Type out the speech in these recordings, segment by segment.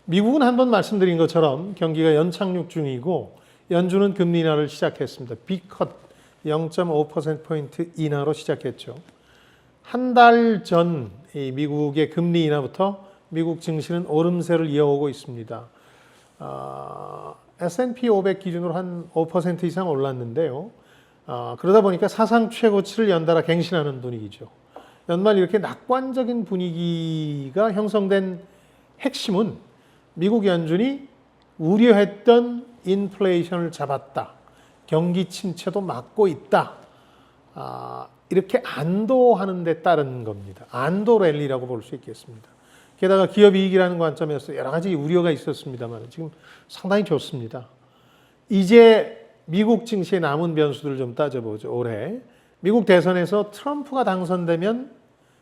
미국은 한번 말씀드린 것처럼 경기가 연착륙 중이고 연준은 금리 인하를 시작했습니다. B컷 0.5%포인트 인하로 시작했죠. 한 달 전 미국의 금리 인하부터 미국 증시는 오름세를 이어오고 있습니다. S&P 500 기준으로 한 5% 이상 올랐는데요. 그러다 보니까 사상 최고치를 연달아 갱신하는 분위기죠. 연말 이렇게 낙관적인 분위기가 형성된 핵심은 미국 연준이 우려했던 인플레이션을 잡았다. 경기 침체도 막고 있다. 이렇게 안도하는 데 따른 겁니다. 안도 랠리라고 볼 수 있겠습니다. 게다가 기업 이익이라는 관점에서 여러 가지 우려가 있었습니다만 지금 상당히 좋습니다. 이제 미국 증시의 남은 변수들을 좀 따져보죠. 올해 미국 대선에서 트럼프가 당선되면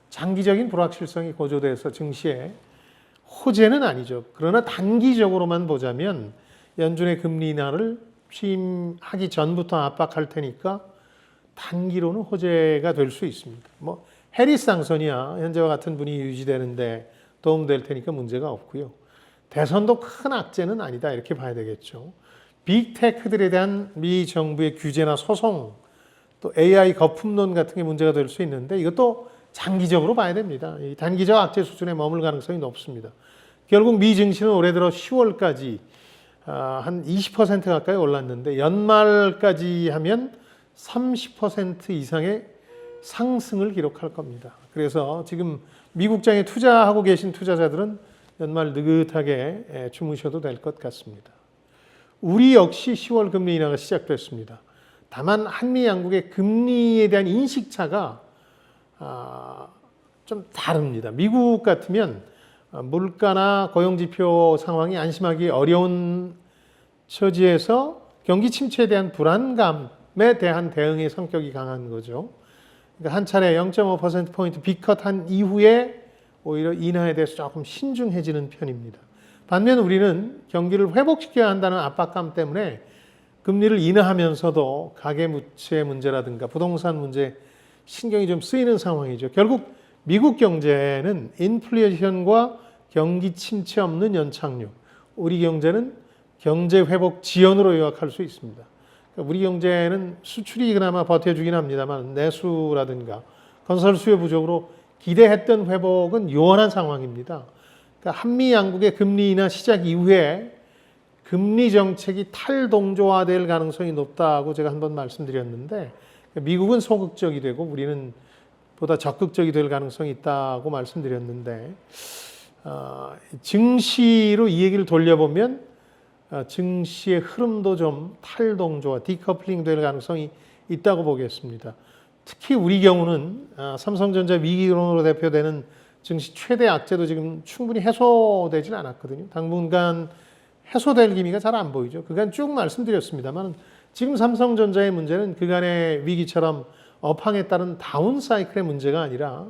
장기적인 불확실성이 고조돼서 증시에 호재는 아니죠. 그러나 단기적으로만 보자면 연준의 금리 인하를 취임하기 전부터 압박할 테니까 단기로는 호재가 될 수 있습니다. 뭐 해리스 당선이야 현재와 같은 분위기 유지되는데 도움될 테니까 문제가 없고요. 대선도 큰 악재는 아니다 이렇게 봐야 되겠죠. 빅테크들에 대한 미 정부의 규제나 소송, 또 AI 거품론 같은 게 문제가 될 수 있는데 이것도 장기적으로 봐야 됩니다. 이 단기적 악재 수준에 머물 가능성이 높습니다. 결국 미 증시는 올해 들어 10월까지 한 20% 가까이 올랐는데 연말까지 하면 30% 이상의 상승을 기록할 겁니다. 그래서 지금 미국장에 투자하고 계신 투자자들은 연말 느긋하게 주무셔도 될 것 같습니다. 우리 역시 10월 금리 인하가 시작됐습니다. 다만 한미 양국의 금리에 대한 인식차가 좀 다릅니다. 미국 같으면 물가나 고용지표 상황이 안심하기 어려운 처지에서 경기 침체에 대한 불안감에 대한 대응의 성격이 강한 거죠. 그러니까 한 차례 0.5%포인트 B컷한 이후에 오히려 인하에 대해서 조금 신중해지는 편입니다. 반면 우리는 경기를 회복시켜야 한다는 압박감 때문에 금리를 인하하면서도 가계부채 문제라든가 부동산 문제 신경이 좀 쓰이는 상황이죠. 결국 미국 경제는 인플레이션과 경기 침체 없는 연착륙, 우리 경제는 경제 회복 지연으로 요약할 수 있습니다. 그러니까 우리 경제는 수출이 그나마 버텨주긴 합니다만 내수라든가 건설 수요 부족으로 기대했던 회복은 요원한 상황입니다. 그러니까 한미 양국의 금리 인하 시작 이후에 금리 정책이 탈동조화될 가능성이 높다고 제가 한번 말씀드렸는데 미국은 소극적이 되고 우리는 보다 적극적이 될 가능성이 있다고 말씀드렸는데 증시로 이 얘기를 돌려보면 증시의 흐름도 좀 탈동조화, 디커플링 될 가능성이 있다고 보겠습니다. 특히 우리 경우는 삼성전자 위기론으로 대표되는 증시 최대 악재도 지금 충분히 해소되진 않았거든요. 당분간 해소될 기미가 잘 안 보이죠. 그간 쭉 말씀드렸습니다만 지금 삼성전자의 문제는 그간의 위기처럼 업황에 따른 다운 사이클의 문제가 아니라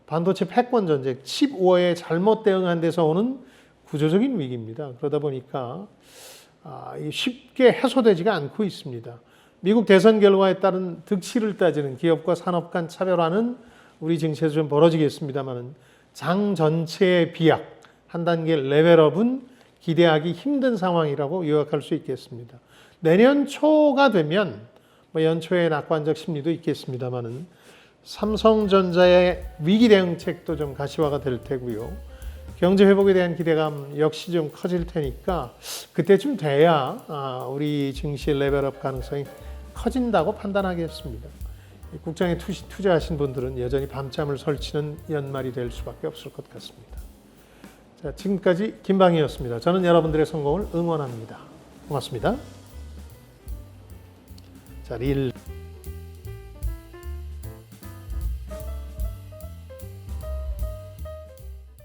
반도체 패권 전쟁, 칩 워에 잘못 대응한 데서 오는 구조적인 위기입니다. 그러다 보니까 쉽게 해소되지가 않고 있습니다. 미국 대선 결과에 따른 득실을 따지는 기업과 산업 간 차별화는 우리 증시에서 좀 벌어지겠습니다만 장 전체의 비약, 한 단계 레벨업은 기대하기 힘든 상황이라고 요약할 수 있겠습니다. 내년 초가 되면 연초에 낙관적 심리도 있겠습니다만은 삼성전자의 위기 대응책도 좀 가시화가 될 테고요. 경제 회복에 대한 기대감 역시 좀 커질 테니까 그때쯤 돼야 우리 증시 레벨업 가능성이 커진다고 판단하겠습니다. 국장에 투자하신 분들은 여전히 밤잠을 설치는 연말이 될 수밖에 없을 것 같습니다. 자, 지금까지 김방희였습니다. 저는 여러분들의 성공을 응원합니다. 고맙습니다. 자, 릴.